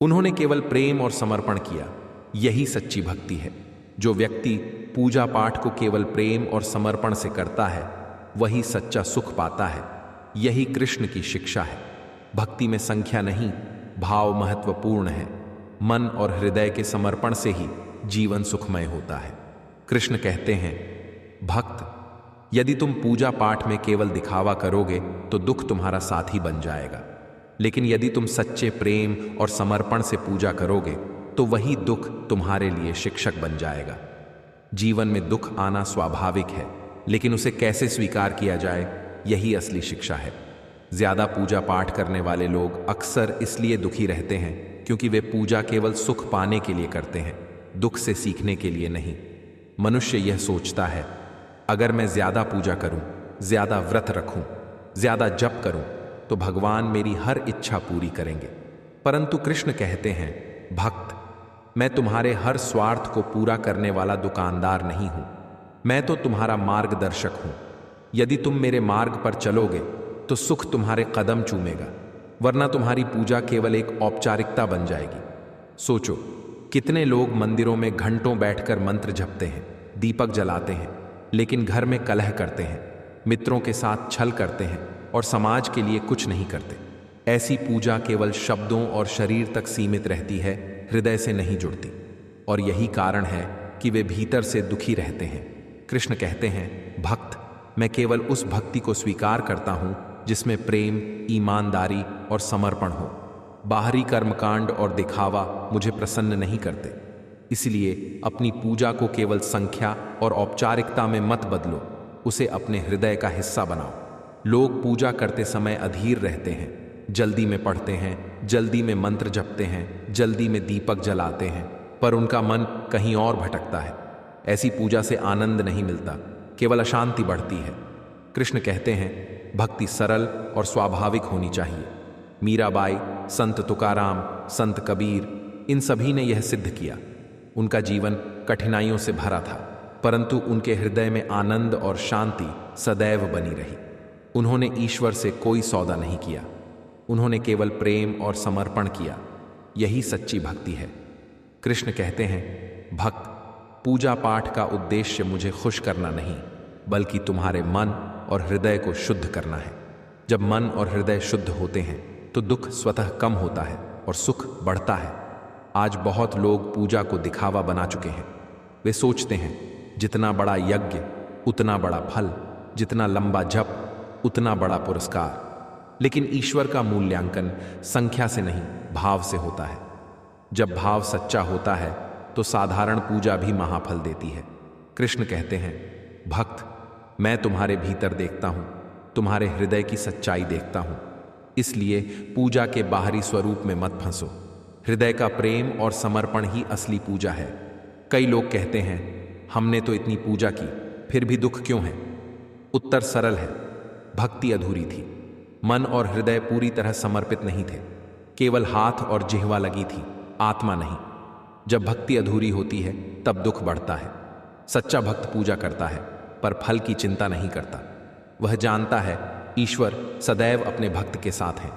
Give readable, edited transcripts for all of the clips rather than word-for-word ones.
उन्होंने केवल प्रेम और समर्पण किया। यही सच्ची भक्ति है। जो व्यक्ति पूजा पाठ को केवल प्रेम और समर्पण से करता है वही सच्चा सुख पाता है। यही कृष्ण की शिक्षा है। भक्ति में संख्या नहीं, भाव महत्वपूर्ण है। मन और हृदय के समर्पण से ही जीवन सुखमय होता है। कृष्ण कहते हैं, भक्त, यदि तुम पूजा पाठ में केवल दिखावा करोगे तो दुख तुम्हारा साथी बन जाएगा। लेकिन यदि तुम सच्चे प्रेम और समर्पण से पूजा करोगे तो वही दुख तुम्हारे लिए शिक्षक बन जाएगा। जीवन में दुख आना स्वाभाविक है, लेकिन उसे कैसे स्वीकार किया जाए, यही असली शिक्षा है। ज्यादा पूजा पाठ करने वाले लोग अक्सर इसलिए दुखी रहते हैं क्योंकि वे पूजा केवल सुख पाने के लिए करते हैं, दुख से सीखने के लिए नहीं। मनुष्य यह सोचता है, अगर मैं ज्यादा पूजा करूं, ज्यादा व्रत रखूं, ज्यादा जप करूं तो भगवान मेरी हर इच्छा पूरी करेंगे। परंतु कृष्ण कहते हैं, भक्त, मैं तुम्हारे हर स्वार्थ को पूरा करने वाला दुकानदार नहीं हूं। मैं तो तुम्हारा मार्गदर्शक हूं। यदि तुम मेरे मार्ग पर चलोगे तो सुख तुम्हारे कदम चूमेगा, वरना तुम्हारी पूजा केवल एक औपचारिकता बन जाएगी। सोचो, कितने लोग मंदिरों में घंटों बैठकर मंत्र जपते हैं, दीपक जलाते हैं, लेकिन घर में कलह करते हैं, मित्रों के साथ छल करते हैं और समाज के लिए कुछ नहीं करते। ऐसी पूजा केवल शब्दों और शरीर तक सीमित रहती है, हृदय से नहीं जुड़ती। और यही कारण है कि वे भीतर से दुखी रहते हैं। कृष्ण कहते हैं, भक्त, मैं केवल उस भक्ति को स्वीकार करता हूं जिसमें प्रेम, ईमानदारी और समर्पण हो। बाहरी कर्मकांड और दिखावा मुझे प्रसन्न नहीं करते। इसलिए अपनी पूजा को केवल संख्या और औपचारिकता में मत बदलो, उसे अपने हृदय का हिस्सा बनाओ। लोग पूजा करते समय अधीर रहते हैं, जल्दी में पढ़ते हैं, जल्दी में मंत्र जपते हैं, जल्दी में दीपक जलाते हैं, पर उनका मन कहीं और भटकता है। ऐसी पूजा से आनंद नहीं मिलता, केवल अशांति बढ़ती है। कृष्ण कहते हैं, भक्ति सरल और स्वाभाविक होनी चाहिए। मीराबाई, संत तुकाराम, संत कबीर, इन सभी ने यह सिद्ध किया। उनका जीवन कठिनाइयों से भरा था, परंतु उनके हृदय में आनंद और शांति सदैव बनी रही। उन्होंने ईश्वर से कोई सौदा नहीं किया, उन्होंने केवल प्रेम और समर्पण किया। यही सच्ची भक्ति है। कृष्ण कहते हैं, भक्त, पूजा पाठ का उद्देश्य मुझे खुश करना नहीं, बल्कि तुम्हारे मन और हृदय को शुद्ध करना है। जब मन और हृदय शुद्ध होते हैं तो दुख स्वतः कम होता है और सुख बढ़ता है। आज बहुत लोग पूजा को दिखावा बना चुके हैं। वे सोचते हैं, जितना बड़ा यज्ञ उतना बड़ा फल, जितना लंबा जप उतना बड़ा पुरस्कार। लेकिन ईश्वर का मूल्यांकन संख्या से नहीं, भाव से होता है। जब भाव सच्चा होता है तो साधारण पूजा भी महाफल देती है। कृष्ण कहते हैं, भक्त, मैं तुम्हारे भीतर देखता हूं, तुम्हारे हृदय की सच्चाई देखता हूं। इसलिए पूजा के बाहरी स्वरूप में मत फंसो। हृदय का प्रेम और समर्पण ही असली पूजा है। कई लोग कहते हैं, हमने तो इतनी पूजा की, फिर भी दुख क्यों है? उत्तर सरल है, भक्ति अधूरी थी। मन और हृदय पूरी तरह समर्पित नहीं थे, केवल हाथ और जिह्वा लगी थी, आत्मा नहीं। जब भक्ति अधूरी होती है तब दुख बढ़ता है। सच्चा भक्त पूजा करता है पर फल की चिंता नहीं करता। वह जानता है ईश्वर सदैव अपने भक्त के साथ है,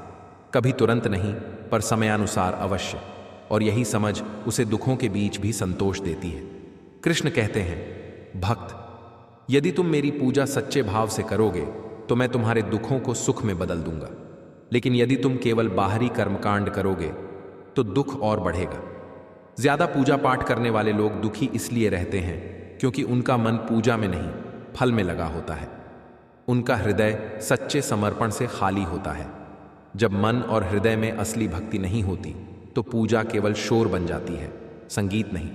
कभी तुरंत नहीं पर समयानुसार अवश्य। और यही समझ उसे दुखों के बीच भी संतोष देती है। कृष्ण कहते हैं, भक्त, यदि तुम मेरी पूजा सच्चे भाव से करोगे तो मैं तुम्हारे दुखों को सुख में बदल दूंगा। लेकिन यदि तुम केवल बाहरी कर्मकांड करोगे तो दुख और बढ़ेगा। ज्यादा पूजा पाठ करने वाले लोग दुखी इसलिए रहते हैं क्योंकि उनका मन पूजा में नहीं, फल में लगा होता है। उनका हृदय सच्चे समर्पण से खाली होता है। जब मन और हृदय में असली भक्ति नहीं होती तो पूजा केवल शोर बन जाती है, संगीत नहीं।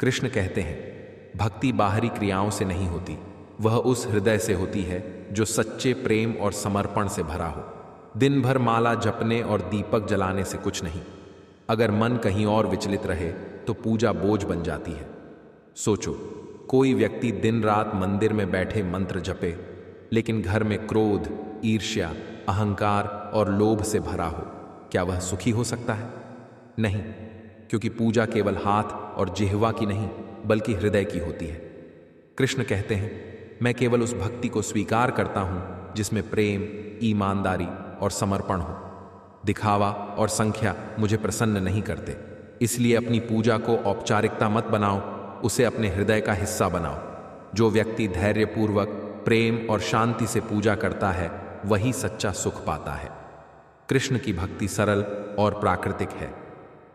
कृष्ण कहते हैं, भक्ति बाहरी क्रियाओं से नहीं होती, वह उस हृदय से होती है जो सच्चे प्रेम और समर्पण से भरा हो। दिन भर माला जपने और दीपक जलाने से कुछ नहीं। अगर मन कहीं और विचलित रहे तो पूजा बोझ बन जाती है। सोचो, कोई व्यक्ति दिन रात मंदिर में बैठे मंत्र जपे, लेकिन घर में क्रोध, ईर्ष्या, अहंकार और लोभ से भरा हो, क्या वह सुखी हो सकता है? नहीं, क्योंकि पूजा केवल हाथ और जिह्वा की नहीं बल्कि हृदय की होती है। कृष्ण कहते हैं, मैं केवल उस भक्ति को स्वीकार करता हूं जिसमें प्रेम, ईमानदारी और समर्पण हो। दिखावा और संख्या मुझे प्रसन्न नहीं करते। इसलिए अपनी पूजा को औपचारिकता मत बनाओ, उसे अपने हृदय का हिस्सा बनाओ। जो व्यक्ति धैर्यपूर्वक, प्रेम और शांति से पूजा करता है वही सच्चा सुख पाता है। कृष्ण की भक्ति सरल और प्राकृतिक है।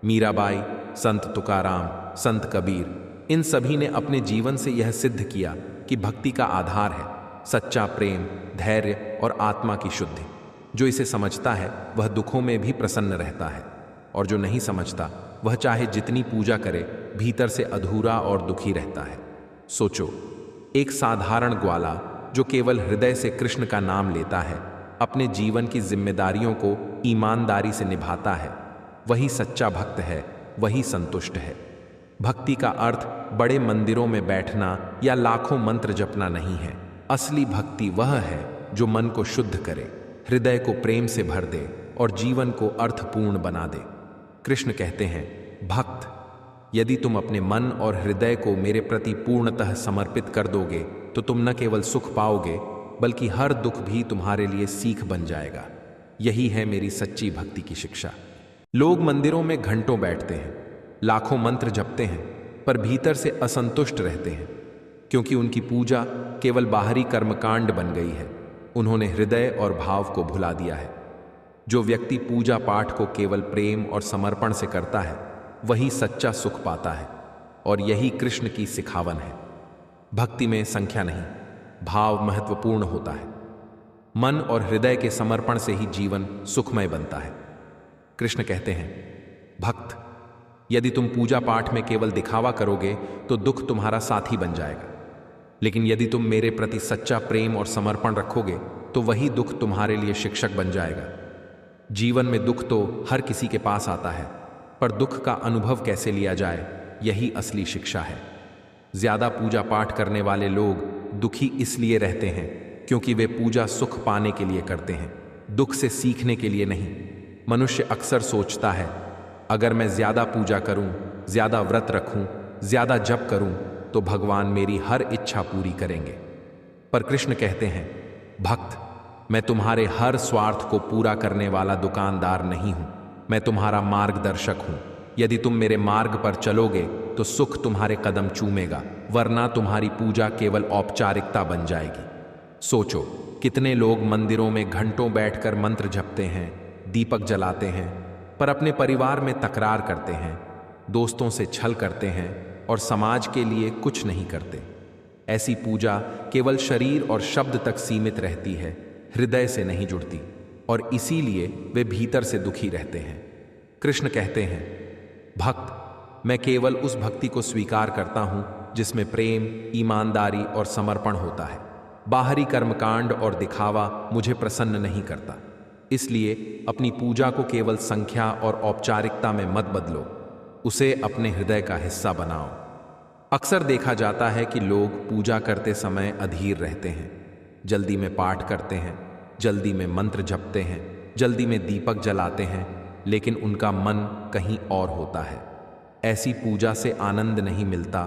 मीराबाई, संत तुकाराम, संत कबीर, इन सभी ने अपने जीवन से यह सिद्ध किया कि भक्ति का आधार है सच्चा प्रेम, धैर्य और आत्मा की शुद्धि। जो इसे समझता है वह दुखों में भी प्रसन्न रहता है, और जो नहीं समझता वह चाहे जितनी पूजा करे भीतर से अधूरा और दुखी रहता है। सोचो, एक साधारण ग्वाला जो केवल हृदय से कृष्ण का नाम लेता है, अपने जीवन की जिम्मेदारियों को ईमानदारी से निभाता है, वही सच्चा भक्त है, वही संतुष्ट है। भक्ति का अर्थ बड़े मंदिरों में बैठना या लाखों मंत्र जपना नहीं है। असली भक्ति वह है जो मन को शुद्ध करे, हृदय को प्रेम से भर दे और जीवन को अर्थपूर्ण बना दे। कृष्ण कहते हैं, भक्त, यदि तुम अपने मन और हृदय को मेरे प्रति पूर्णतः समर्पित कर दोगे तो तुम न केवल सुख पाओगे बल्कि हर दुख भी तुम्हारे लिए सीख बन जाएगा। यही है मेरी सच्ची भक्ति की शिक्षा। लोग मंदिरों में घंटों बैठते हैं, लाखों मंत्र जपते हैं, पर भीतर से असंतुष्ट रहते हैं, क्योंकि उनकी पूजा केवल बाहरी कर्मकांड बन गई है। उन्होंने हृदय और भाव को भुला दिया है। जो व्यक्ति पूजा पाठ को केवल प्रेम और समर्पण से करता है वही सच्चा सुख पाता है, और यही कृष्ण की सिखावन है। भक्ति में संख्या नहीं, भाव महत्वपूर्ण होता है। मन और हृदय के समर्पण से ही जीवन सुखमय बनता है। कृष्ण कहते हैं, भक्त, यदि तुम पूजा पाठ में केवल दिखावा करोगे तो दुख तुम्हारा साथी बन जाएगा, लेकिन यदि तुम मेरे प्रति सच्चा प्रेम और समर्पण रखोगे तो वही दुख तुम्हारे लिए शिक्षक बन जाएगा। जीवन में दुख तो हर किसी के पास आता है, पर दुख का अनुभव कैसे लिया जाए, यही असली शिक्षा है। ज्यादा पूजा पाठ करने वाले लोग दुखी इसलिए रहते हैं क्योंकि वे पूजा सुख पाने के लिए करते हैं, दुख से सीखने के लिए नहीं। मनुष्य अक्सर सोचता है, अगर मैं ज्यादा पूजा करूं, ज्यादा व्रत रखूं, ज्यादा जप करूं तो भगवान मेरी हर इच्छा पूरी करेंगे। पर कृष्ण कहते हैं, भक्त, मैं तुम्हारे हर स्वार्थ को पूरा करने वाला दुकानदार नहीं हूं, मैं तुम्हारा मार्गदर्शक हूं। यदि तुम मेरे मार्ग पर चलोगे तो सुख तुम्हारे कदम चूमेगा, वरना तुम्हारी पूजा केवल औपचारिकता बन जाएगी। सोचो, कितने लोग मंदिरों में घंटों बैठकर मंत्र जपते हैं, दीपक जलाते हैं, पर अपने परिवार में तकरार करते हैं, दोस्तों से छल करते हैं और समाज के लिए कुछ नहीं करते। ऐसी पूजा केवल शरीर और शब्द तक सीमित रहती है, हृदय से नहीं जुड़ती, और इसीलिए वे भीतर से दुखी रहते हैं। कृष्ण कहते हैं, भक्त, मैं केवल उस भक्ति को स्वीकार करता हूं जिसमें प्रेम, ईमानदारी और समर्पण होता है। बाहरी कर्मकांड और दिखावा मुझे प्रसन्न नहीं करता। इसलिए अपनी पूजा को केवल संख्या और औपचारिकता में मत बदलो, उसे अपने हृदय का हिस्सा बनाओ। अक्सर देखा जाता है कि लोग पूजा करते समय अधीर रहते हैं, जल्दी में पाठ करते हैं, जल्दी में मंत्र जपते हैं, जल्दी में दीपक जलाते हैं, लेकिन उनका मन कहीं और होता है। ऐसी पूजा से आनंद नहीं मिलता,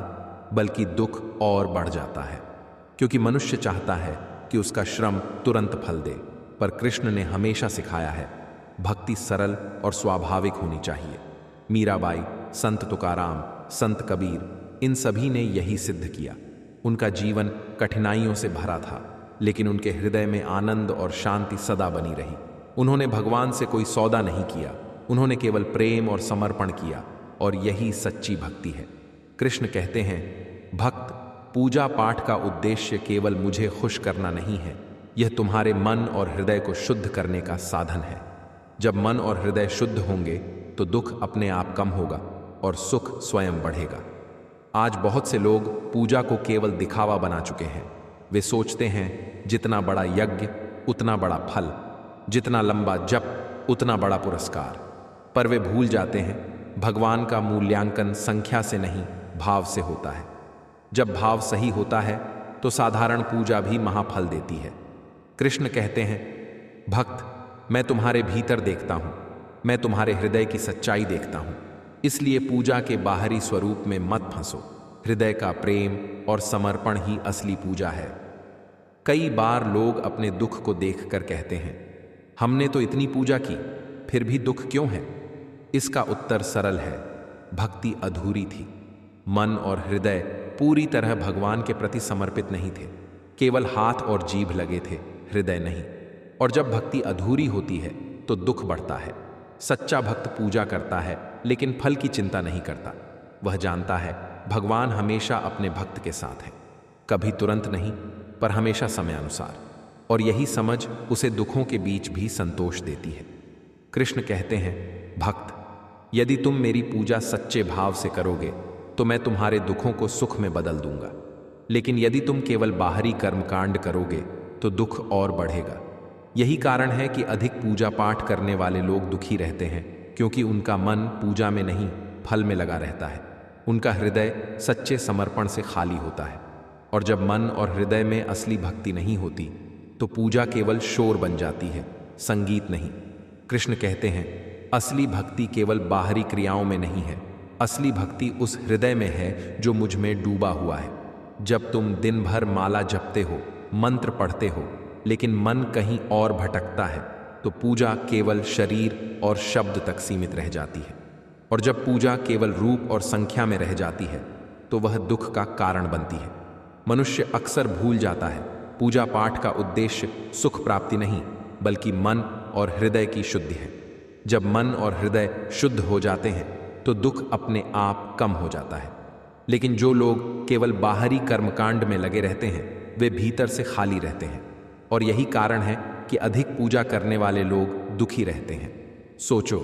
बल्कि दुख और बढ़ जाता है, क्योंकि मनुष्य चाहता है कि उसका श्रम तुरंत फल दे। पर कृष्ण ने हमेशा सिखाया है, भक्ति सरल और स्वाभाविक होनी चाहिए। मीराबाई, संत तुकाराम, संत कबीर, इन सभी ने यही सिद्ध किया। उनका जीवन कठिनाइयों से भरा था, लेकिन उनके हृदय में आनंद और शांति सदा बनी रही। उन्होंने भगवान से कोई सौदा नहीं किया, उन्होंने केवल प्रेम और समर्पण किया, और यही सच्ची भक्ति है। कृष्ण कहते हैं, भक्त, पूजा पाठ का उद्देश्य केवल मुझे खुश करना नहीं है, यह तुम्हारे मन और हृदय को शुद्ध करने का साधन है। जब मन और हृदय शुद्ध होंगे तो दुख अपने आप कम होगा और सुख स्वयं बढ़ेगा। आज बहुत से लोग पूजा को केवल दिखावा बना चुके हैं। वे सोचते हैं जितना बड़ा यज्ञ उतना बड़ा फल, जितना लंबा जप उतना बड़ा पुरस्कार। पर वे भूल जाते हैं, भगवान का मूल्यांकन संख्या से नहीं, भाव से होता है। जब भाव सही होता है तो साधारण पूजा भी महाफल देती है। कृष्ण कहते हैं, भक्त, मैं तुम्हारे भीतर देखता हूं, मैं तुम्हारे हृदय की सच्चाई देखता हूं। इसलिए पूजा के बाहरी स्वरूप में मत फंसो। हृदय का प्रेम और समर्पण ही असली पूजा है। कई बार लोग अपने दुख को देखकर कहते हैं, हमने तो इतनी पूजा की फिर भी दुख क्यों है? इसका उत्तर सरल है, भक्ति अधूरी थी। मन और हृदय पूरी तरह भगवान के प्रति समर्पित नहीं थे, केवल हाथ और जीभ लगे थे, हृदय नहीं। और जब भक्ति अधूरी होती है तो दुख बढ़ता है। सच्चा भक्त पूजा करता है लेकिन फल की चिंता नहीं करता। वह जानता है भगवान हमेशा अपने भक्त के साथ है, कभी तुरंत नहीं पर हमेशा समय अनुसार। और यही समझ उसे दुखों के बीच भी संतोष देती है। कृष्ण कहते हैं, भक्त, यदि तुम मेरी पूजा सच्चे भाव से करोगे तो मैं तुम्हारे दुखों को सुख में बदल दूंगा। लेकिन यदि तुम केवल बाहरी कर्मकांड करोगे तो दुख और बढ़ेगा। यही कारण है कि अधिक पूजा पाठ करने वाले लोग दुखी रहते हैं, क्योंकि उनका मन पूजा में नहीं फल में लगा रहता है। उनका हृदय सच्चे समर्पण से खाली होता है। और जब मन और हृदय में असली भक्ति नहीं होती तो पूजा केवल शोर बन जाती है, संगीत नहीं। कृष्ण कहते हैं, असली भक्ति केवल बाहरी क्रियाओं में नहीं है, असली भक्ति उस हृदय में है जो मुझ में डूबा हुआ है। जब तुम दिन भर माला जपते हो, मंत्र पढ़ते हो, लेकिन मन कहीं और भटकता है, तो पूजा केवल शरीर और शब्द तक सीमित रह जाती है। और जब पूजा केवल रूप और संख्या में रह जाती है तो वह दुख का कारण बनती है। मनुष्य अक्सर भूल जाता है, पूजा पाठ का उद्देश्य सुख प्राप्ति नहीं बल्कि मन और हृदय की शुद्धि है। जब मन और हृदय शुद्ध हो जाते हैं तो दुख अपने आप कम हो जाता है। लेकिन जो लोग केवल बाहरी कर्मकांड में लगे रहते हैं वे भीतर से खाली रहते हैं। और यही कारण है कि अधिक पूजा करने वाले लोग दुखी रहते हैं। सोचो,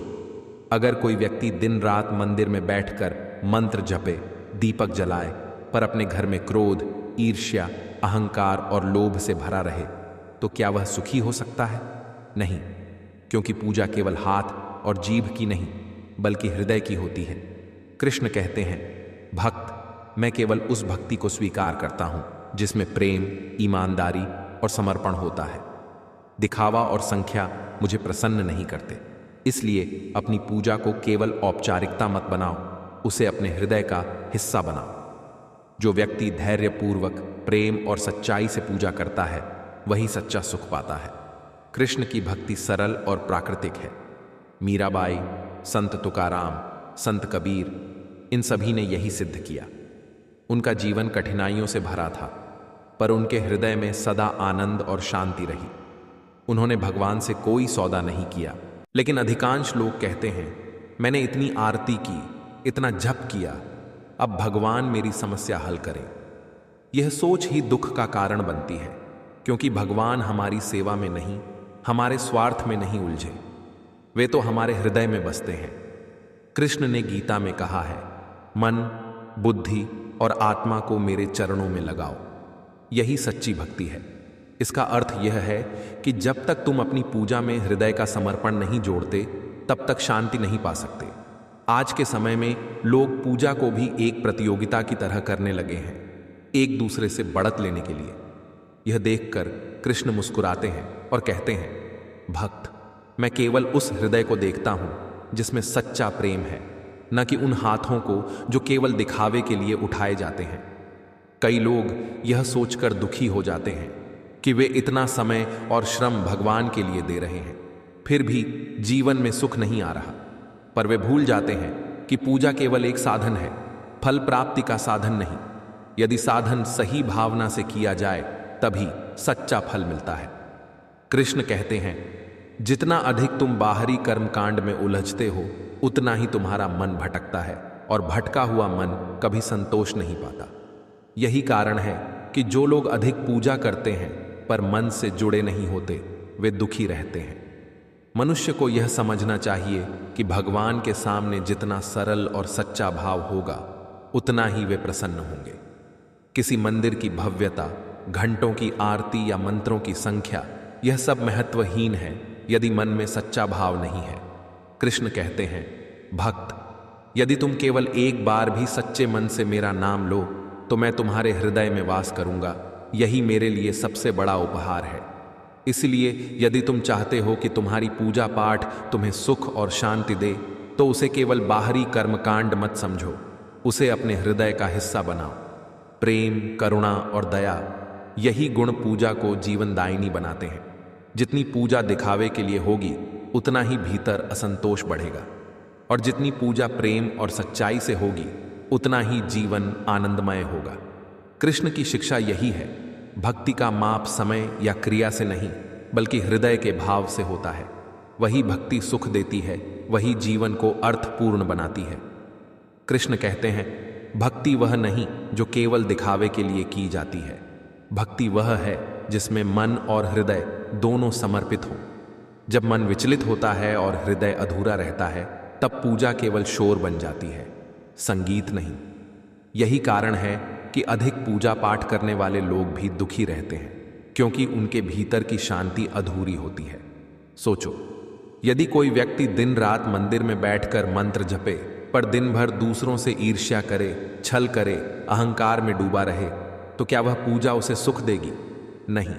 अगर कोई व्यक्ति दिन रात मंदिर में बैठकर मंत्र जपे, दीपक जलाए, पर अपने घर में क्रोध, ईर्ष्या, अहंकार और लोभ से भरा रहे, तो क्या वह सुखी हो सकता है? नहीं, क्योंकि पूजा केवल हाथ और जीभ की नहीं बल्कि हृदय की होती है। कृष्ण कहते हैं, भक्त, मैं केवल उस भक्ति को स्वीकार करता हूं जिसमें प्रेम, ईमानदारी और समर्पण होता है। दिखावा और संख्या मुझे प्रसन्न नहीं करते। इसलिए अपनी पूजा को केवल औपचारिकता मत बनाओ, उसे अपने हृदय का हिस्सा बनाओ। जो व्यक्ति धैर्यपूर्वक, प्रेम और सच्चाई से पूजा करता है वही सच्चा सुख पाता है। कृष्ण की भक्ति सरल और प्राकृतिक है। मीराबाई, संत तुकाराम, संत कबीर, इन सभी ने यही सिद्ध किया। उनका जीवन कठिनाइयों से भरा था, पर उनके हृदय में सदा आनंद और शांति रही। उन्होंने भगवान से कोई सौदा नहीं किया। लेकिन अधिकांश लोग कहते हैं, मैंने इतनी आरती की, इतना जप किया, अब भगवान मेरी समस्या हल करें। यह सोच ही दुख का कारण बनती है, क्योंकि भगवान हमारी सेवा में नहीं, हमारे स्वार्थ में नहीं उलझे। वे तो हमारे हृदय में बसते हैं। कृष्ण ने गीता में कहा है, मन, बुद्धि और आत्मा को मेरे चरणों में लगाओ। यही सच्ची भक्ति है। इसका अर्थ यह है कि जब तक तुम अपनी पूजा में हृदय का समर्पण नहीं जोड़ते, तब तक शांति नहीं पा सकते। आज के समय में लोग पूजा को भी एक प्रतियोगिता की तरह करने लगे हैं, एक दूसरे से बढ़त लेने के लिए। यह देखकर कृष्ण मुस्कुराते हैं और कहते हैं, भक्त, मैं केवल उस हृदय को देखता हूं जिसमें सच्चा प्रेम है, न कि उन हाथों को जो केवल दिखावे के लिए उठाए जाते हैं। कई लोग यह सोचकर दुखी हो जाते हैं कि वे इतना समय और श्रम भगवान के लिए दे रहे हैं, फिर भी जीवन में सुख नहीं आ रहा। पर वे भूल जाते हैं कि पूजा केवल एक साधन है, फल प्राप्ति का साधन नहीं। यदि साधन सही भावना से किया जाए तभी सच्चा फल मिलता है। कृष्ण कहते हैं, जितना अधिक तुम बाहरी कर्मकांड में उलझते हो, उतना ही तुम्हारा मन भटकता है, और भटका हुआ मन कभी संतोष नहीं पाता। यही कारण है कि जो लोग अधिक पूजा करते हैं पर मन से जुड़े नहीं होते, वे दुखी रहते हैं। मनुष्य को यह समझना चाहिए कि भगवान के सामने जितना सरल और सच्चा भाव होगा, उतना ही वे प्रसन्न होंगे। किसी मंदिर की भव्यता, घंटों की आरती या मंत्रों की संख्या, यह सब महत्वहीन है यदि मन में सच्चा भाव नहीं है। कृष्ण कहते हैं, भक्त, यदि तुम केवल एक बार भी सच्चे मन से मेरा नाम लो तो मैं तुम्हारे हृदय में वास करूंगा। यही मेरे लिए सबसे बड़ा उपहार है। इसलिए यदि तुम चाहते हो कि तुम्हारी पूजा पाठ तुम्हें सुख और शांति दे, तो उसे केवल बाहरी कर्मकांड मत समझो, उसे अपने हृदय का हिस्सा बनाओ। प्रेम, करुणा और दया, यही गुण पूजा को जीवनदायिनी बनाते हैं। जितनी पूजा दिखावे के लिए होगी, उतना ही भीतर असंतोष बढ़ेगा। और जितनी पूजा प्रेम और सच्चाई से होगी, उतना ही जीवन आनंदमय होगा। कृष्ण की शिक्षा यही है, भक्ति का माप समय या क्रिया से नहीं, बल्कि हृदय के भाव से होता है। वही भक्ति सुख देती है, वही जीवन को अर्थपूर्ण बनाती है। कृष्ण कहते हैं, भक्ति वह नहीं जो केवल दिखावे के लिए की जाती है। भक्ति वह है जिसमें मन और हृदय दोनों समर्पित हों। जब मन विचलित होता है और हृदय अधूरा रहता है, तब पूजा केवल शोर बन जाती है, संगीत नहीं। यही कारण है कि अधिक पूजा पाठ करने वाले लोग भी दुखी रहते हैं, क्योंकि उनके भीतर की शांति अधूरी होती है। सोचो, यदि कोई व्यक्ति दिन रात मंदिर में बैठकर मंत्र जपे, पर दिन भर दूसरों से ईर्ष्या करे, छल करे, अहंकार में डूबा रहे, तो क्या वह पूजा उसे सुख देगी? नहीं।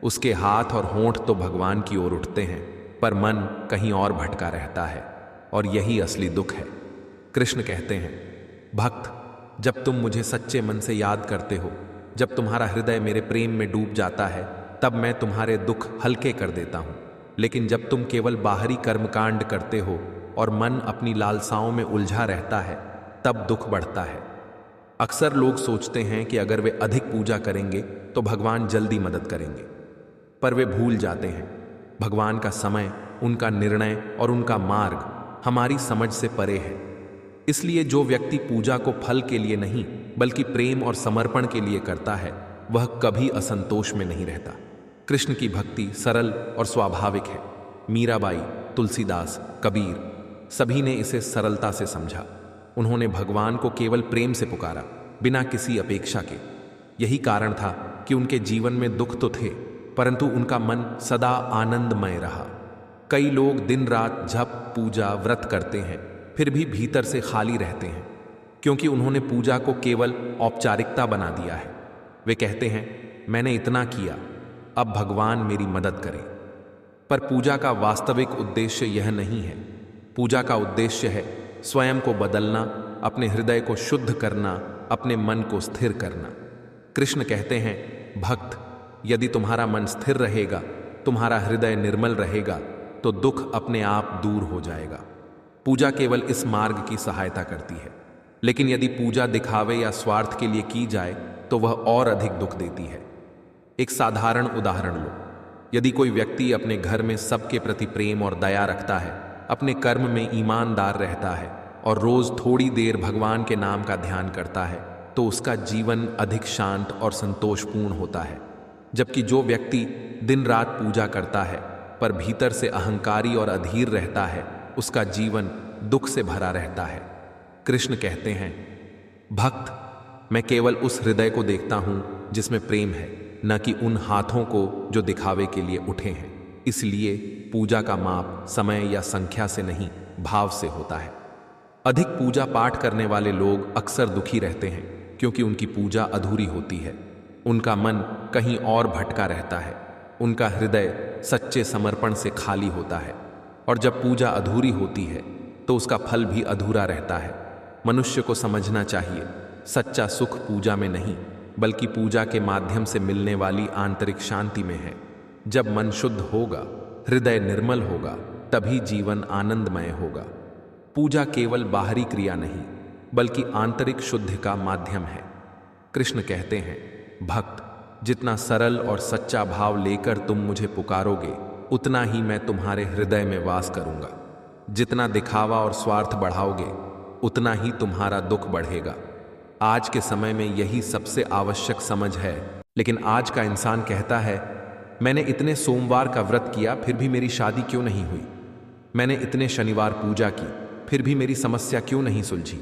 उसके हाथ और होंठ तो भगवान की ओर उठते हैं, पर मन कहीं और भटका रहता है, और यही असली दुख है। कृष्ण कहते हैं, भक्त, जब तुम मुझे सच्चे मन से याद करते हो, जब तुम्हारा हृदय मेरे प्रेम में डूब जाता है, तब मैं तुम्हारे दुख हल्के कर देता हूं। लेकिन जब तुम केवल बाहरी कर्मकांड करते हो और मन अपनी लालसाओं में उलझा रहता है, तब दुख बढ़ता है। अक्सर लोग सोचते हैं कि अगर वे अधिक पूजा करेंगे तो भगवान जल्दी मदद करेंगे, पर वे भूल जाते हैं भगवान का समय, उनका निर्णय और उनका मार्ग हमारी समझ से परे है। इसलिए जो व्यक्ति पूजा को फल के लिए नहीं, बल्कि प्रेम और समर्पण के लिए करता है, वह कभी असंतोष में नहीं रहता। कृष्ण की भक्ति सरल और स्वाभाविक है। मीराबाई, तुलसीदास, कबीर, सभी ने इसे सरलता से समझा। उन्होंने भगवान को केवल प्रेम से पुकारा, बिना किसी अपेक्षा के। यही कारण था कि उनके जीवन में दुख तो थे, परंतु उनका मन सदा आनंदमय रहा। कई लोग दिन रात जप, पूजा, व्रत करते हैं, फिर भी भीतर से खाली रहते हैं, क्योंकि उन्होंने पूजा को केवल औपचारिकता बना दिया है। वे कहते हैं, मैंने इतना किया, अब भगवान मेरी मदद करे। पर पूजा का वास्तविक उद्देश्य यह नहीं है। पूजा का उद्देश्य है स्वयं को बदलना, अपने हृदय को शुद्ध करना, अपने मन को स्थिर करना। कृष्ण कहते हैं, भक्त, यदि तुम्हारा मन स्थिर रहेगा, तुम्हारा हृदय निर्मल रहेगा, तो दुख अपने आप दूर हो जाएगा। पूजा केवल इस मार्ग की सहायता करती है, लेकिन यदि पूजा दिखावे या स्वार्थ के लिए की जाए तो वह और अधिक दुख देती है। एक साधारण उदाहरण लो। यदि कोई व्यक्ति अपने घर में सबके प्रति प्रेम और दया रखता है, अपने कर्म में ईमानदार रहता है और रोज थोड़ी देर भगवान के नाम का ध्यान करता है, तो उसका जीवन अधिक शांत और संतोषपूर्ण होता है। जबकि जो व्यक्ति दिन रात पूजा करता है पर भीतर से अहंकारी और अधीर रहता है, उसका जीवन दुख से भरा रहता है। कृष्ण कहते हैं, भक्त, मैं केवल उस हृदय को देखता हूं जिसमें प्रेम है, न कि उन हाथों को जो दिखावे के लिए उठे हैं। इसलिए पूजा का माप समय या संख्या से नहीं, भाव से होता है। अधिक पूजा पाठ करने वाले लोग अक्सर दुखी रहते हैं, क्योंकि उनकी पूजा अधूरी होती है। उनका मन कहीं और भटका रहता है, उनका हृदय सच्चे समर्पण से खाली होता है। और जब पूजा अधूरी होती है तो उसका फल भी अधूरा रहता है। मनुष्य को समझना चाहिए, सच्चा सुख पूजा में नहीं, बल्कि पूजा के माध्यम से मिलने वाली आंतरिक शांति में है। जब मन शुद्ध होगा, हृदय निर्मल होगा, तभी जीवन आनंदमय होगा। पूजा केवल बाहरी क्रिया नहीं, बल्कि आंतरिक शुद्धि का माध्यम है। कृष्ण कहते हैं, भक्त, जितना सरल और सच्चा भाव लेकर तुम मुझे पुकारोगे, उतना ही मैं तुम्हारे हृदय में वास करूंगा। जितना दिखावा और स्वार्थ बढ़ाओगे, उतना ही तुम्हारा दुख बढ़ेगा। आज के समय में यही सबसे आवश्यक समझ है। लेकिन आज का इंसान कहता है, मैंने इतने सोमवार का व्रत किया, फिर भी मेरी शादी क्यों नहीं हुई? मैंने इतने शनिवार पूजा की, फिर भी मेरी समस्या क्यों नहीं सुलझी?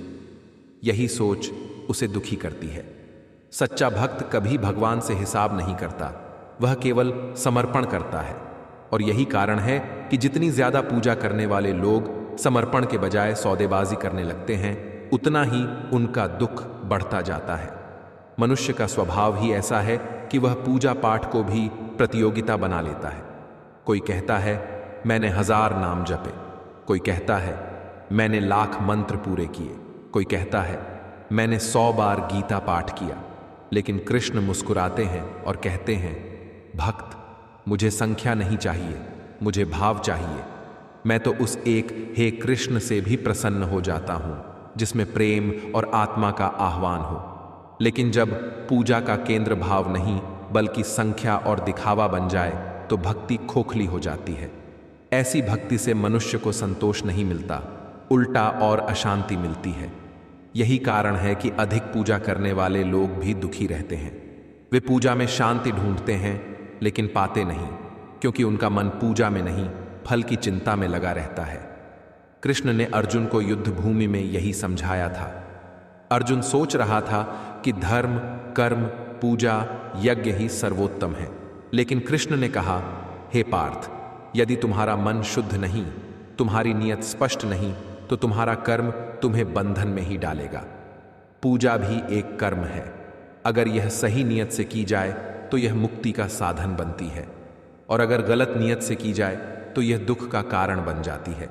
यही सोच उसे दुखी करती है। सच्चा भक्त कभी भगवान से हिसाब नहीं करता, वह केवल समर्पण करता है। और यही कारण है कि जितनी ज्यादा पूजा करने वाले लोग समर्पण के बजाय सौदेबाजी करने लगते हैं, उतना ही उनका दुख बढ़ता जाता है। मनुष्य का स्वभाव ही ऐसा है कि वह पूजा पाठ को भी प्रतियोगिता बना लेता है। कोई कहता है, मैंने 1000 नाम जपे। कोई कहता है, मैंने लाख मंत्र पूरे किए। कोई कहता है, मैंने 100 बार गीता पाठ किया। लेकिन कृष्ण मुस्कुराते हैं और कहते हैं, भक्त, मुझे संख्या नहीं चाहिए, मुझे भाव चाहिए। मैं तो उस एक हे कृष्ण से भी प्रसन्न हो जाता हूं जिसमें प्रेम और आत्मा का आह्वान हो। लेकिन जब पूजा का केंद्र भाव नहीं बल्कि संख्या और दिखावा बन जाए तो भक्ति खोखली हो जाती है। ऐसी भक्ति से मनुष्य को संतोष नहीं मिलता, उल्टा और अशांति मिलती है। यही कारण है कि अधिक पूजा करने वाले लोग भी दुखी रहते हैं। वे पूजा में शांति ढूंढते हैं लेकिन पाते नहीं, क्योंकि उनका मन पूजा में नहीं फल की चिंता में लगा रहता है। कृष्ण ने अर्जुन को युद्ध भूमि में यही समझाया था। अर्जुन सोच रहा था कि धर्म, कर्म, पूजा, यज्ञ ही सर्वोत्तम है, लेकिन कृष्ण ने कहा, हे पार्थ, यदि तुम्हारा मन शुद्ध नहीं, तुम्हारी नीयत स्पष्ट नहीं, तो तुम्हारा कर्म तुम्हें बंधन में ही डालेगा। पूजा भी एक कर्म है। अगर यह सही नियत से की जाए तो यह मुक्ति का साधन बनती है, और अगर गलत नियत से की जाए तो यह दुख का कारण बन जाती है।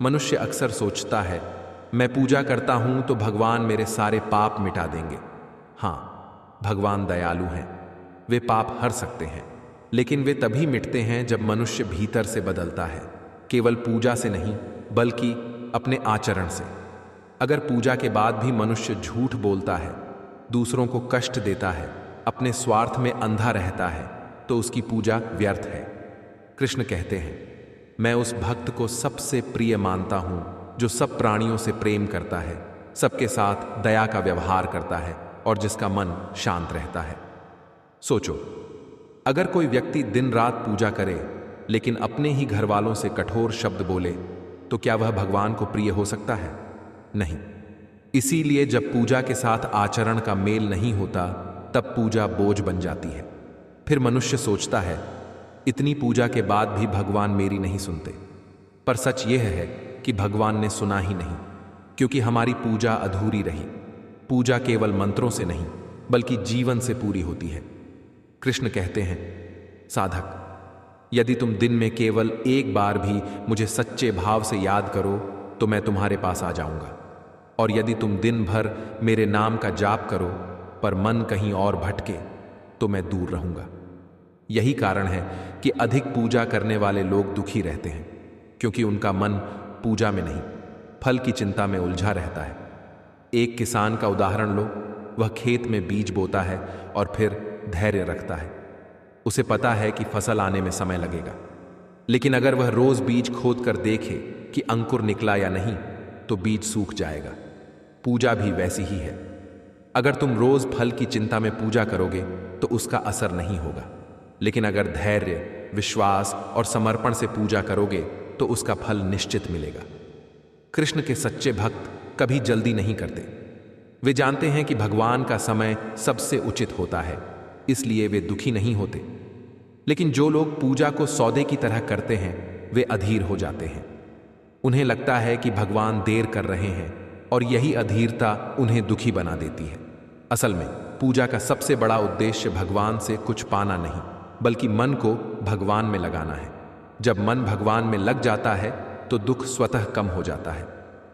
मनुष्य अक्सर सोचता है, मैं पूजा करता हूं तो भगवान मेरे सारे पाप मिटा देंगे। हाँ, भगवान दयालु हैं, वे पाप हर सकते हैं, लेकिन वे तभी मिटते हैं जब मनुष्य भीतर से बदलता है, केवल पूजा से नहीं बल्कि अपने आचरण से। अगर पूजा के बाद भी मनुष्य झूठ बोलता है, दूसरों को कष्ट देता है, अपने स्वार्थ में अंधा रहता है, तो उसकी पूजा व्यर्थ है। कृष्ण कहते हैं, मैं उस भक्त को सबसे प्रिय मानता हूं जो सब प्राणियों से प्रेम करता है, सबके साथ दया का व्यवहार करता है और जिसका मन शांत रहता है। सोचो, अगर कोई व्यक्ति दिन रात पूजा करे लेकिन अपने ही घर वालों से कठोर शब्द बोले, तो क्या वह भगवान को प्रिय हो सकता है? नहीं। इसीलिए जब पूजा के साथ आचरण का मेल नहीं होता, तब पूजा बोझ बन जाती है। फिर मनुष्य सोचता है, इतनी पूजा के बाद भी भगवान मेरी नहीं सुनते। पर सच यह है कि भगवान ने सुना ही नहीं, क्योंकि हमारी पूजा अधूरी रही। पूजा केवल मंत्रों से नहीं बल्कि जीवन से पूरी होती है। कृष्ण कहते हैं, साधक, यदि तुम दिन में केवल एक बार भी मुझे सच्चे भाव से याद करो तो मैं तुम्हारे पास आ जाऊंगा, और यदि तुम दिन भर मेरे नाम का जाप करो पर मन कहीं और भटके तो मैं दूर रहूंगा। यही कारण है कि अधिक पूजा करने वाले लोग दुखी रहते हैं, क्योंकि उनका मन पूजा में नहीं फल की चिंता में उलझा रहता है। एक किसान का उदाहरण लो। वह खेत में बीज बोता है और फिर धैर्य रखता है। उसे पता है कि फसल आने में समय लगेगा, लेकिन अगर वह रोज बीज खोद कर देखे कि अंकुर निकला या नहीं तो बीज सूख जाएगा। पूजा भी वैसी ही है। अगर तुम रोज फल की चिंता में पूजा करोगे तो उसका असर नहीं होगा, लेकिन अगर धैर्य, विश्वास और समर्पण से पूजा करोगे तो उसका फल निश्चित मिलेगा। कृष्ण के सच्चे भक्त कभी जल्दी नहीं करते। वे जानते हैं कि भगवान का समय सबसे उचित होता है, इसलिए वे दुखी नहीं होते। लेकिन जो लोग पूजा को सौदे की तरह करते हैं, वे अधीर हो जाते हैं। उन्हें लगता है कि भगवान देर कर रहे हैं, और यही अधीरता उन्हें दुखी बना देती है। असल में पूजा का सबसे बड़ा उद्देश्य भगवान से कुछ पाना नहीं, बल्कि मन को भगवान में लगाना है। जब मन भगवान में लग जाता है तो दुख स्वतः कम हो जाता है।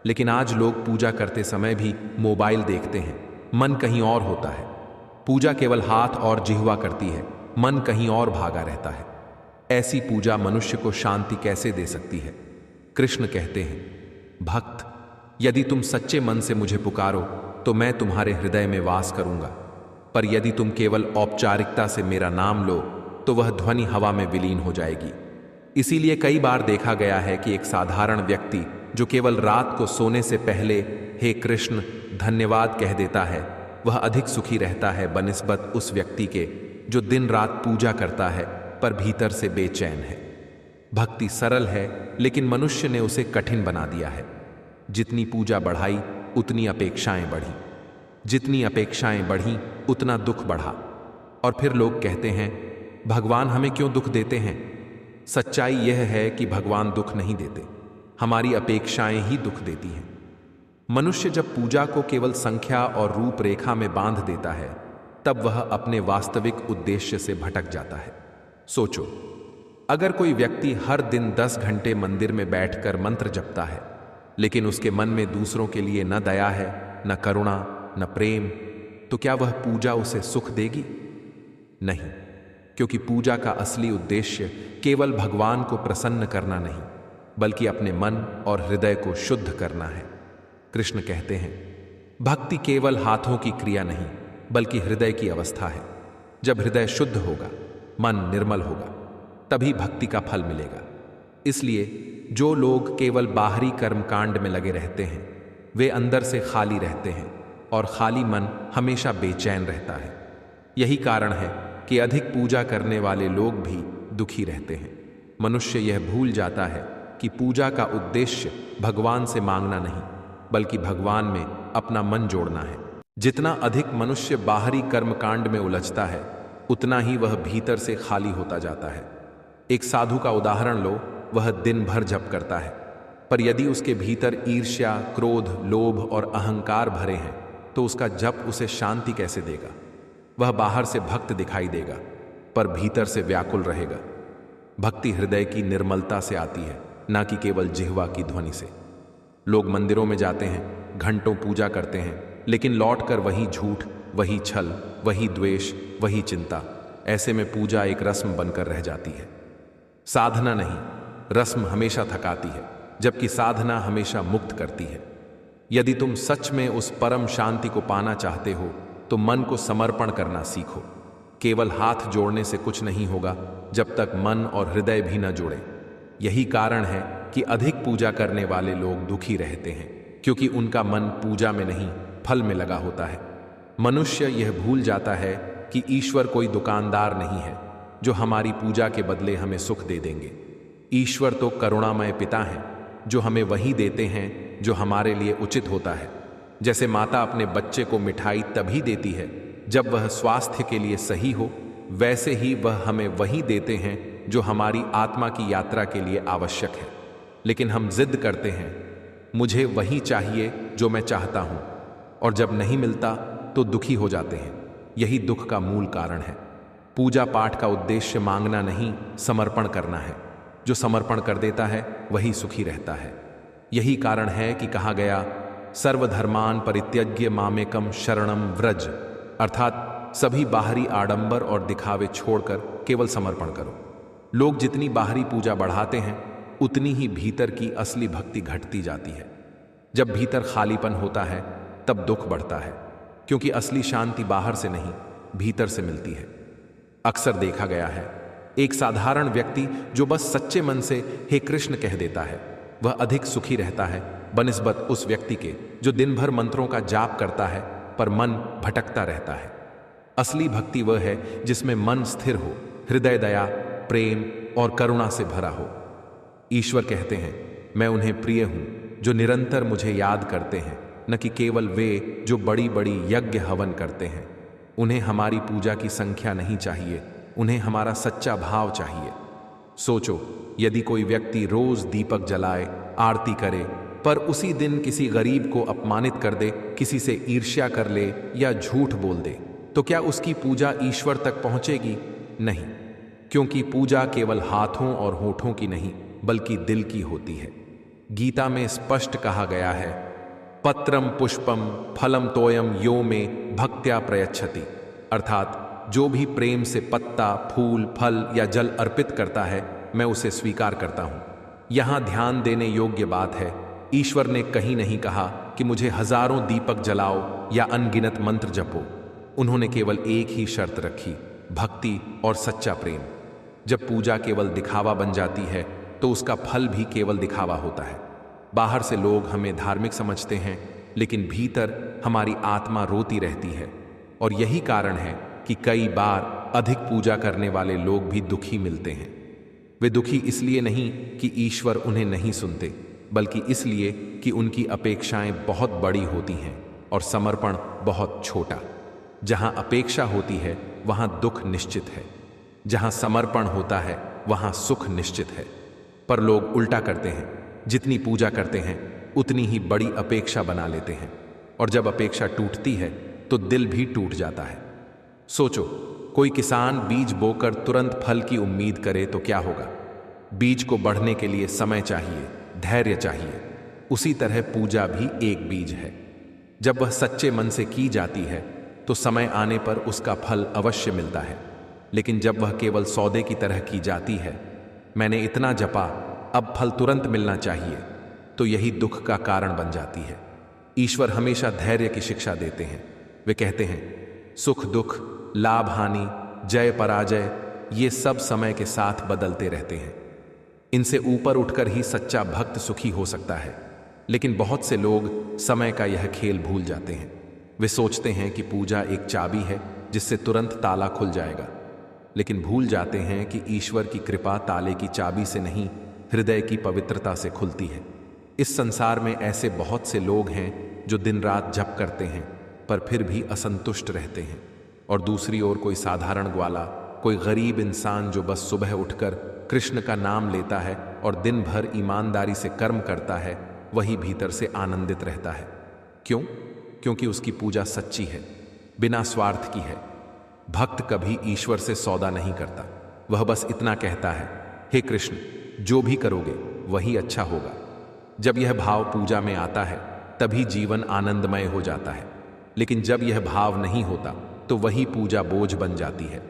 लेकिन आज लोग पूजा करते समय भी मोबाइल देखते हैं, मन कहीं और होता है। पूजा केवल हाथ और जिह्वा करती है, मन कहीं और भागा रहता है। ऐसी पूजा मनुष्य को शांति कैसे दे सकती है? कृष्ण कहते हैं, भक्त, यदि तुम सच्चे मन से मुझे पुकारो तो मैं तुम्हारे हृदय में वास करूंगा, पर यदि तुम केवल औपचारिकता से मेरा नाम लो तो वह ध्वनि हवा में विलीन हो जाएगी। इसीलिए कई बार देखा गया है कि एक साधारण व्यक्ति जो केवल रात को सोने से पहले हे कृष्ण धन्यवाद कह देता है, वह अधिक सुखी रहता है बनिस्बत उस व्यक्ति के जो दिन रात पूजा करता है पर भीतर से बेचैन है। भक्ति सरल है, लेकिन मनुष्य ने उसे कठिन बना दिया है। जितनी पूजा बढ़ाई उतनी अपेक्षाएं बढ़ी, जितनी अपेक्षाएं बढ़ी उतना दुख बढ़ा। और फिर लोग कहते हैं, भगवान हमें क्यों दुख देते हैं? सच्चाई यह है कि भगवान दुख नहीं देते, हमारी अपेक्षाएं ही दुख देती हैं। मनुष्य जब पूजा को केवल संख्या और रूपरेखा में बांध देता है, तब वह अपने वास्तविक उद्देश्य से भटक जाता है। सोचो, अगर कोई व्यक्ति हर दिन 10 घंटे मंदिर में बैठकर मंत्र जपता है, लेकिन उसके मन में दूसरों के लिए न दया है, न करुणा, न प्रेम, तो क्या वह पूजा उसे सुख देगी? नहीं, क्योंकि पूजा का असली उद्देश्य केवल भगवान को प्रसन्न करना नहीं, बल्कि अपने मन और हृदय को शुद्ध करना है। कृष्ण कहते हैं, भक्ति केवल हाथों की क्रिया नहीं बल्कि हृदय की अवस्था है। जब हृदय शुद्ध होगा, मन निर्मल होगा, तभी भक्ति का फल मिलेगा। इसलिए जो लोग केवल बाहरी कर्मकांड में लगे रहते हैं, वे अंदर से खाली रहते हैं और खाली मन हमेशा बेचैन रहता है। यही कारण है कि अधिक पूजा करने वाले लोग भी दुखी रहते हैं। मनुष्य यह भूल जाता है कि पूजा का उद्देश्य भगवान से मांगना नहीं बल्कि भगवान में अपना मन जोड़ना है। जितना अधिक मनुष्य बाहरी कर्मकांड में उलझता है, उतना ही वह भीतर से खाली होता जाता है। एक साधु का उदाहरण लो, वह दिन भर जप करता है, पर यदि उसके भीतर ईर्ष्या, क्रोध, लोभ और अहंकार भरे हैं तो उसका जप उसे शांति कैसे देगा। वह बाहर से भक्त दिखाई देगा पर भीतर से व्याकुल रहेगा। भक्ति हृदय की निर्मलता से आती है, ना कि केवल जिह्वा की ध्वनि से। लोग मंदिरों में जाते हैं, घंटों पूजा करते हैं, लेकिन लौटकर वही झूठ, वही छल, वही द्वेष, वही चिंता। ऐसे में पूजा एक रस्म बनकर रह जाती है, साधना नहीं। रस्म हमेशा थकाती है, जबकि साधना हमेशा मुक्त करती है। यदि तुम सच में उस परम शांति को पाना चाहते हो तो मन को समर्पण करना सीखो। केवल हाथ जोड़ने से कुछ नहीं होगा जब तक मन और हृदय भी न जुड़े। यही कारण है कि अधिक पूजा करने वाले लोग दुखी रहते हैं, क्योंकि उनका मन पूजा में नहीं, फल में लगा होता है। मनुष्य यह भूल जाता है कि ईश्वर कोई दुकानदार नहीं है जो हमारी पूजा के बदले हमें सुख दे देंगे। ईश्वर तो करुणामय पिता हैं जो हमें वही देते हैं जो हमारे लिए उचित होता है। जैसे माता अपने बच्चे को मिठाई तभी देती है जब वह स्वास्थ्य के लिए सही हो, वैसे ही वह हमें वही देते हैं जो हमारी आत्मा की यात्रा के लिए आवश्यक है। लेकिन हम जिद करते हैं, मुझे वही चाहिए जो मैं चाहता हूं, और जब नहीं मिलता तो दुखी हो जाते हैं। यही दुख का मूल कारण है। पूजा पाठ का उद्देश्य मांगना नहीं, समर्पण करना है। जो समर्पण कर देता है वही सुखी रहता है। यही कारण है कि कहा गया, सर्वधर्मान परित्यज्य मामेकम शरणम व्रज, अर्थात सभी बाहरी आडंबर और दिखावे छोड़कर केवल समर्पण करो। लोग जितनी बाहरी पूजा बढ़ाते हैं, उतनी ही भीतर की असली भक्ति घटती जाती है। जब भीतर खालीपन होता है तब दुख बढ़ता है, क्योंकि असली शांति बाहर से नहीं, भीतर से मिलती है। अक्सर देखा गया है, एक साधारण व्यक्ति जो बस सच्चे मन से हे कृष्ण कह देता है, वह अधिक सुखी रहता है बनिस्बत उस व्यक्ति के जो दिन भर मंत्रों का जाप करता है पर मन भटकता रहता है। असली भक्ति वह है जिसमें मन स्थिर हो, हृदय दया, प्रेम और करुणा से भरा हो। ईश्वर कहते हैं, मैं उन्हें प्रिय हूं जो निरंतर मुझे याद करते हैं, न कि केवल वे जो बड़ी बड़ी यज्ञ हवन करते हैं। उन्हें हमारी पूजा की संख्या नहीं चाहिए, उन्हें हमारा सच्चा भाव चाहिए। सोचो, यदि कोई व्यक्ति रोज दीपक जलाए, आरती करे, पर उसी दिन किसी गरीब को अपमानित कर दे, किसी से ईर्ष्या कर ले या झूठ बोल दे, तो क्या उसकी पूजा ईश्वर तक पहुंचेगी? नहीं, क्योंकि पूजा केवल हाथों और होठों की नहीं बल्कि दिल की होती है। गीता में स्पष्ट कहा गया है, पत्रम पुष्पम फलम तोयम यो में भक्त्या प्रयच्छति, अर्थात जो भी प्रेम से पत्ता, फूल, फल या जल अर्पित करता है, मैं उसे स्वीकार करता हूं। यहां ध्यान देने योग्य बात है, ईश्वर ने कहीं नहीं कहा कि मुझे हजारों दीपक जलाओ या अनगिनत मंत्र जपो। उन्होंने केवल एक ही शर्त रखी, भक्ति और सच्चा प्रेम। जब पूजा केवल दिखावा बन जाती है तो उसका फल भी केवल दिखावा होता है। बाहर से लोग हमें धार्मिक समझते हैं, लेकिन भीतर हमारी आत्मा रोती रहती है। और यही कारण है कि कई बार अधिक पूजा करने वाले लोग भी दुखी मिलते हैं। वे दुखी इसलिए नहीं कि ईश्वर उन्हें नहीं सुनते, बल्कि इसलिए कि उनकी अपेक्षाएं बहुत बड़ी होती हैं और समर्पण बहुत छोटा। जहां अपेक्षा होती है वहां दुख निश्चित है, जहां समर्पण होता है वहां सुख निश्चित है। पर लोग उल्टा करते हैं, जितनी पूजा करते हैं उतनी ही बड़ी अपेक्षा बना लेते हैं, और जब अपेक्षा टूटती है तो दिल भी टूट जाता है। सोचो, कोई किसान बीज बोकर तुरंत फल की उम्मीद करे तो क्या होगा? बीज को बढ़ने के लिए समय चाहिए, धैर्य चाहिए। उसी तरह पूजा भी एक बीज है। जब वह सच्चे मन से की जाती है तो समय आने पर उसका फल अवश्य मिलता है। लेकिन जब वह केवल सौदे की तरह की जाती है, मैंने इतना जपा, अब फल तुरंत मिलना चाहिए, तो यही दुख का कारण बन जाती है। ईश्वर हमेशा धैर्य की शिक्षा देते हैं। वे कहते हैं, सुख दुख, लाभ हानि, जय पराजय, ये सब समय के साथ बदलते रहते हैं। इनसे ऊपर उठकर ही सच्चा भक्त सुखी हो सकता है। लेकिन बहुत से लोग समय का यह खेल भूल जाते हैं। वे सोचते हैं कि पूजा एक चाबी है जिससे तुरंत ताला खुल जाएगा, लेकिन भूल जाते हैं कि ईश्वर की कृपा ताले की चाबी से नहीं, हृदय की पवित्रता से खुलती है। इस संसार में ऐसे बहुत से लोग हैं जो दिन रात जप करते हैं पर फिर भी असंतुष्ट रहते हैं, और दूसरी ओर कोई साधारण ग्वाला, कोई गरीब इंसान जो बस सुबह उठकर कृष्ण का नाम लेता है और दिन भर ईमानदारी से कर्म करता है, वही भीतर से आनंदित रहता है। क्यों? क्योंकि उसकी पूजा सच्ची है, बिना स्वार्थ की है। भक्त कभी ईश्वर से सौदा नहीं करता। वह बस इतना कहता है, हे कृष्ण, जो भी करोगे वही अच्छा होगा। जब यह भाव पूजा में आता है तभी जीवन आनंदमय हो जाता है। लेकिन जब यह भाव नहीं होता तो वही पूजा बोझ बन जाती है।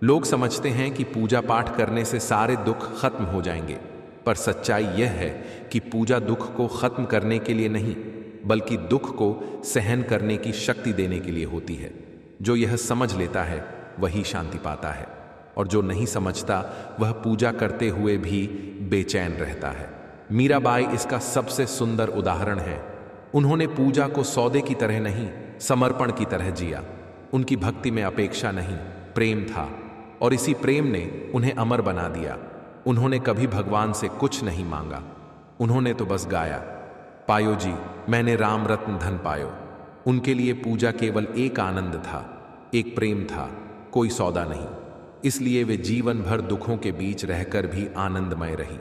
लोग समझते हैं कि पूजा पाठ करने से सारे दुख खत्म हो जाएंगे, पर सच्चाई यह है कि पूजा दुख को खत्म करने के लिए नहीं, बल्कि दुख को सहन करने की शक्ति देने के लिए होती है। जो यह समझ लेता है वही शांति पाता है, और जो नहीं समझता वह पूजा करते हुए भी बेचैन रहता है। मीराबाई इसका सबसे सुंदर उदाहरण है। उन्होंने पूजा को सौदे की तरह नहीं, समर्पण की तरह जिया। उनकी भक्ति में अपेक्षा नहीं, प्रेम था, और इसी प्रेम ने उन्हें अमर बना दिया। उन्होंने कभी भगवान से कुछ नहीं मांगा, उन्होंने तो बस गाया, पायो जी मैंने राम रत्न धन पायो। उनके लिए पूजा केवल एक आनंद था, एक प्रेम था, कोई सौदा नहीं। इसलिए वे जीवन भर दुखों के बीच रहकर भी आनंदमय रही।